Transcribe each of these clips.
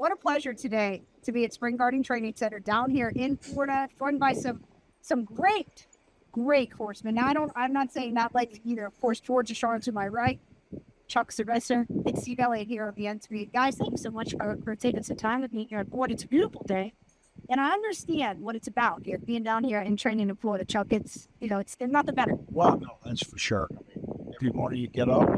What a pleasure today to be at Spring Garden Training Center down here in Florida, joined by some great horsemen. Now, I'm not saying not like either, of course, George Ducharme to my right, Chuck Sylvester, and Steve Elliott here on the N3. Guys, thank you so much for taking some time with me here on board. It's a beautiful day. And I understand what it's about here, being down here and training in Florida, Chuck. It's nothing better. Well, no, that's for sure. I mean, every morning you get up,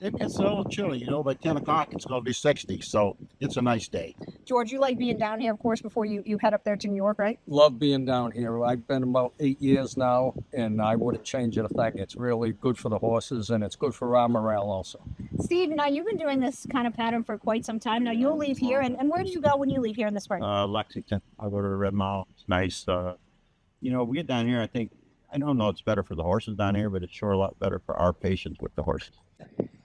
it gets a little chilly, by 10 o'clock it's going to be 60, so it's a nice day. George, you like being down here, of course, before you head up there to New York, right? Love being down here. I've been about 8 years now, and I wouldn't change it a thing. It's really good for the horses, and it's good for our morale also. Steve, now you've been doing this kind of pattern for quite some time. Now you'll leave here, and where do you go when you leave here in the spring? Lexington. I'll go to the Red Mile. It's nice. We get down here, I don't know it's better for the horses down here, but it's sure a lot better for our patients with the horses.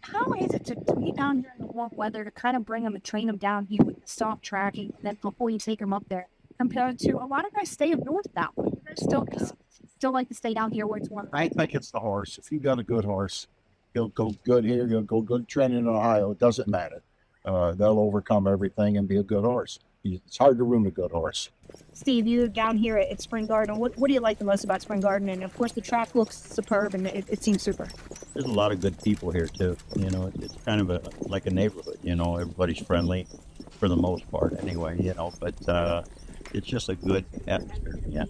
How is it to be down here in the warm weather, to kind of bring them and train them down here with the soft tracking, and then before you take them up there, compared to a lot of guys stay up north that way? You guys still like to stay down here where it's warm? I think it's the horse. If you got a good horse, he'll go good here, he'll go good training in Ohio. It doesn't matter. They'll overcome everything and be a good horse. It's hard to ruin a good horse. Steve, you down here at Spring Garden, what do you like the most about Spring Garden? And of course, the track looks superb and it seems super. There's a lot of good people here too. It's kind of like a neighborhood. Everybody's friendly for the most part anyway. But it's just a good atmosphere. Yeah.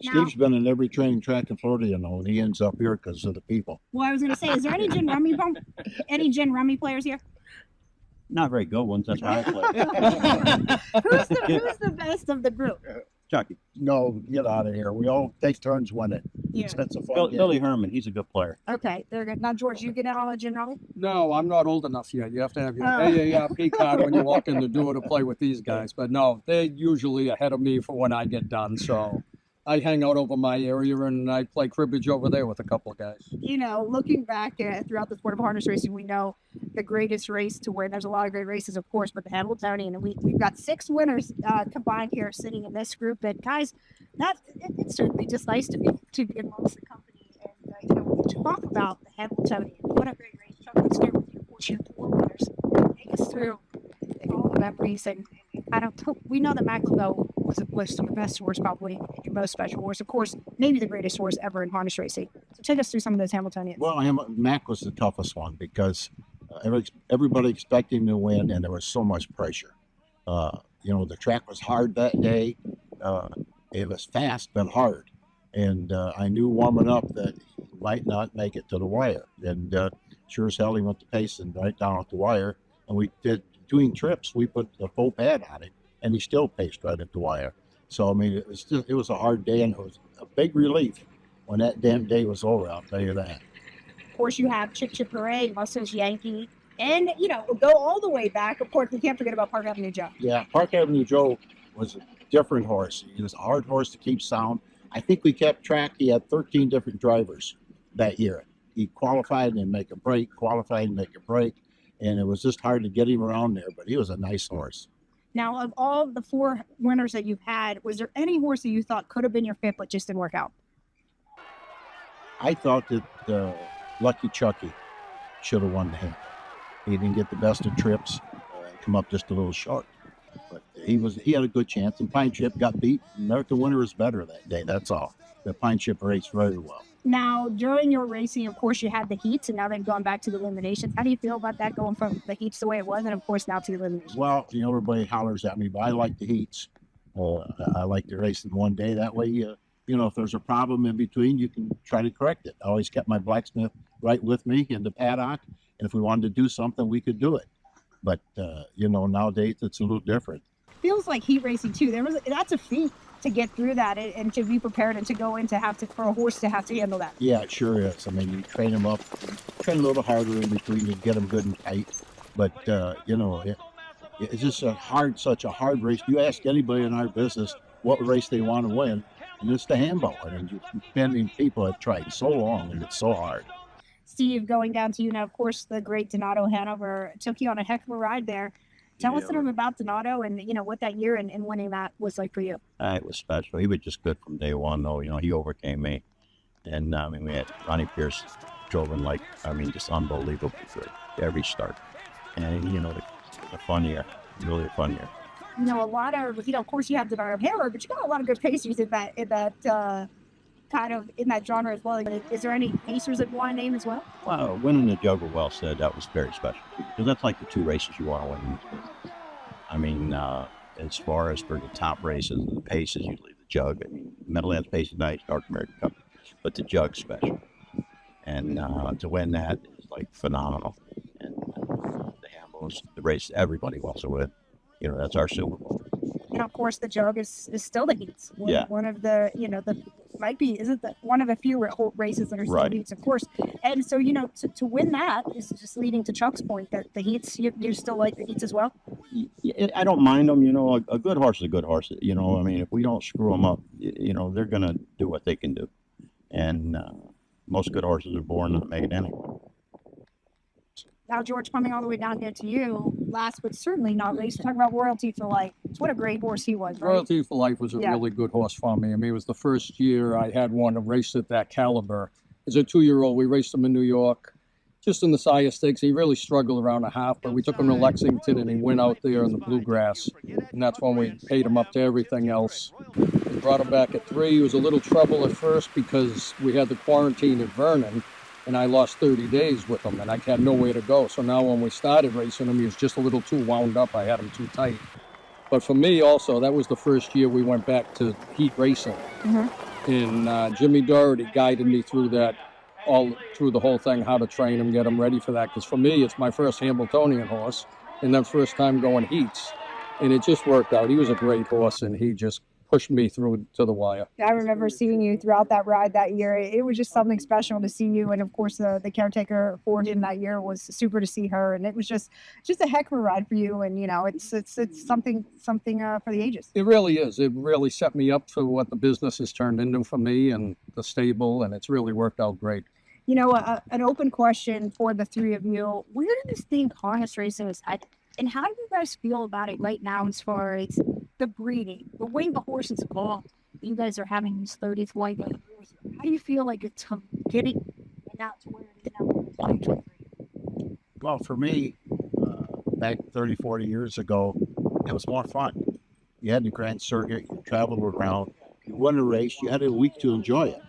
Steve's been in every training track in Florida, and he ends up here because of the people. Well, I was going to say, is there any gin rummy players here? Not very good ones. That's how I play. Who's the best of the group? Chucky. No, get out of here. We all take turns winning. Yeah. It's a fun game. Billy Herman. He's a good player. Okay, they're good. Now, George, you get out on a gin rummy? No, I'm not old enough yet. You have to have your AARP card when you walk in the door to play with these guys. But no, they're usually ahead of me for when I get done. So I hang out over my area and I play cribbage over there with a couple of guys. Looking back throughout the sport of harness racing, we know the greatest race to win. There's a lot of great races, of course, but the Hambletonian, and we've got 6 winners combined here sitting in this group. And guys, it's certainly just nice to be amongst the company and to talk about the Hambletonian. What a great race! Chuck, let's start with you. Of course, you have 4 winners. Take us through all the memories, and we know that Matt Clough was the best horse, probably your most special horse. Of course, maybe the greatest horse ever in harness racing. So take us through some of those Hambletonians. Well, Mac was the toughest one because everybody expected him to win, and there was so much pressure. The track was hard that day. It was fast but hard, and I knew warming up that he might not make it to the wire. And sure as hell, he went to pacing right down at the wire. And we did doing trips. We put the full pad on him, and he still paced right at the wire. So it was a hard day, and it was a big relief when that damn day was over. I'll tell you that. Of course, you have Chick Chip Parade, Muscles Yankee, and go all the way back. Of course, we can't forget about Park Avenue Joe. Yeah, Park Avenue Joe was a different horse. He was a hard horse to keep sound. I think we kept track. He had 13 different drivers that year. He qualified and make a break, qualified and make a break. And it was just hard to get him around there, but he was a nice horse. Now, of all the 4 winners that you've had, was there any horse that you thought could have been your 5th but just didn't work out? I thought that Lucky Chucky should have won the Hamp. He didn't get the best of trips, come up just a little short. But he had a good chance, and Pine Chip got beat. American winner was better that day, that's all. The Pine Chip raced very well. Now, during your racing, of course, you had the heats, and now they've gone back to the eliminations. How do you feel about that, going from the heats the way it was, and of course now to the eliminations? Well, everybody hollers at me, but I like the heats. I like to race in one day. That way, if there's a problem in between, you can try to correct it. I always kept my blacksmith right with me in the paddock, and if we wanted to do something, we could do it. But, nowadays it's a little different. Feels like heat racing, too. That's a feat to get through that and to be prepared and to go in for a horse to have to handle that. Yeah, it sure is. You train them up, train a little harder in between to get them good and tight. But, it's just such a hard race. You ask anybody in our business what race they want to win, and it's the handball. People have tried so long, and it's so hard. Steve, going down to you now, of course, the great Donato Hanover took you on a heck of a ride there. Tell us a little bit about Donato and, what that year and winning that was like for you. It was special. He was just good from day one, though. He overcame me. And, we had Ronnie Pierce drove him just unbelievably good every start. And, a fun year, really a fun year. a lot of, of course you have Denard Hammer, but you got a lot of good pacers in that kind of in that genre as well. Is there any pacers that you want to name as well? Well, winning the jug with well said, that was very special because that's like the two races you want to win in this business. I mean, as far as for the top races and the paces, usually the jug. I mean, Meadowlands Pace is nice, North American Cup, but the jug's special. And to win that is like phenomenal. And the Hambles, the race everybody wants to win. That's our Super Bowl. And of course, the jug is still the heats. One of the, one of the few races that are still Right. heats, of course. And so, to win that is just leading to Chuck's point that the heats, you still like the heats as well? I don't mind them. A good horse is a good horse. I mean, if we don't screw them up, they're going to do what they can do. And most good horses are born not made anyway. Now, George, coming all the way down here to you, last but certainly not least, talking about Royalty for Life. What a great horse he was, right? Royalty for Life was a really good horse for me. I mean, it was the first year I had one to race at that caliber. As a 2-year-old, we raced him in New York, just in the Sire Stakes. He really struggled around a half, but we took him to Lexington and he went out there in the bluegrass. And that's when we paid him up to everything else. We brought him back at 3. He was a little trouble at first because we had the quarantine at Vernon. And I lost 30 days with him, and I had nowhere to go. So now when we started racing him, he was just a little too wound up. I had him too tight. But for me also, that was the first year we went back to heat racing. Mm-hmm. And Jimmy Doherty guided me through that, all through the whole thing, how to train him, get him ready for that. Because for me, it's my first Hambletonian horse, and then first time going heats. And it just worked out. He was a great horse, and he just pushed me through to the wire. I remember seeing you throughout that ride that year. It was just something special to see you. And of course, the caretaker for him that year was super to see her. And it was just a heck of a ride for you. And, it's something for the ages. It really is. It really set me up for what the business has turned into for me and the stable. And it's really worked out great. An open question for the three of you. Where do you think harness racing is at? And how do you guys feel about it right now as far as the breeding, the way the horses evolve? You guys are having these 30th white horses. How do you feel like it's getting and now to where it is now in 2023? Well, for me, back 30, 40 years ago, it was more fun. You had the Grand Circuit, you traveled around, you won a race, you had a week to enjoy it.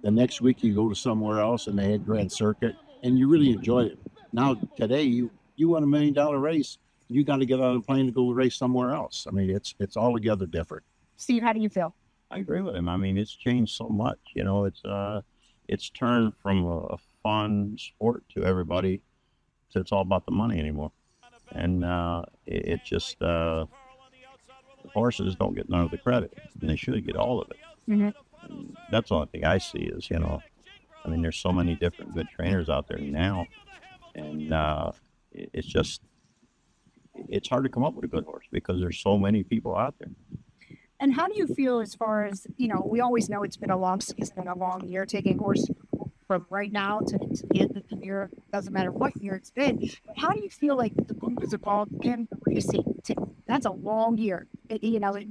The next week you go to somewhere else and they had Grand Circuit, and you really enjoyed it. Now, today, you won $1 million race, you got to get on a plane to go race somewhere else. I mean, it's altogether different. Steve, how do you feel? I agree with him. I mean, it's changed so much. It's turned from a fun sport to everybody to it's all about the money anymore. And it just the horses don't get none of the credit, and they should get all of it. Mm-hmm. That's the only thing I see is, I mean, there's so many different good trainers out there now, and it's just. It's hard to come up with a good horse because there's so many people out there. And how do you feel as far as, we always know it's been a long season, a long year, taking horse from right now to the end of the year, doesn't matter what year it's been. But how do you feel like the group has evolved in the racing? That's a long year. It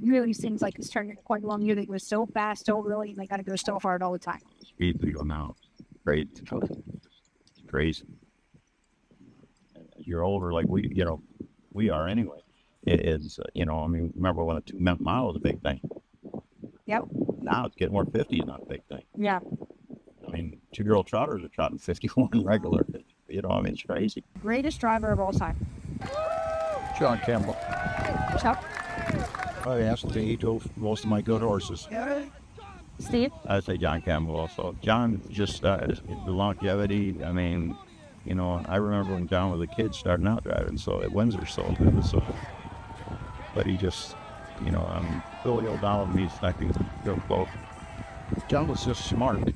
really seems like it's turned into quite a long year that goes so fast, so early, and they got to go so hard all the time. Speed we go now. Great. It's crazy. You're older, like we are anyway. It's, I mean, remember when a 2 mile was a big thing. Yep. Now it's getting more 50 is not a big thing. Yeah. I mean, 2-year-old trotters are trotting 51 regular. I mean, it's crazy. Greatest driver of all time. John Campbell. Chuck? I asked to eat most of my good horses. Steve? I'd say John Campbell also. John just, the longevity, I mean, I remember when John was a kid starting out driving, so at Windsor, but he just, Billy O'Donnell and me second, real close. John was just smart.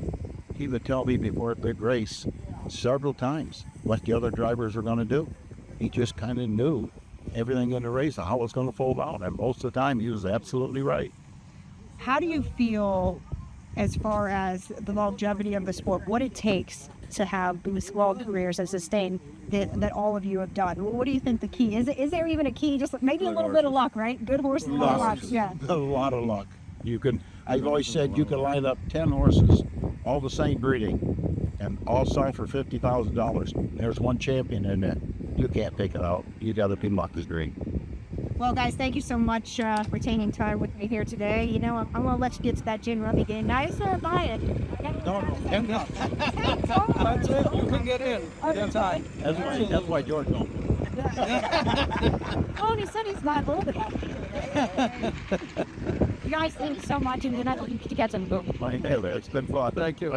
He would tell me before a big race several times what the other drivers were going to do. He just kind of knew everything in the race, how it was going to fold out, and most of the time he was absolutely right. How do you feel as far as the longevity of the sport, what it takes to have these long careers and sustain that all of you have done? What do you think the key is? Is there even a key? Just maybe a little bit of luck, right? Good horses, and luck. Yeah. A lot of luck. I've always said you can line up 10 horses, all the same breeding, and all signed for $50,000. There's one champion in it. You can't pick it out. You got to be lucky. Agree. Well, guys, thank you so much for taking time with me here today. You know, I'm going to let you get to that gin rummy game. Now, you start buying it. No, 10 bucks. That's it. You can get in. Anytime. That's why George don't. Oh, and he said he's not a little bit. You guys, thank you so much, and then I hope you get some. My Taylor, it's been fun. Thank you.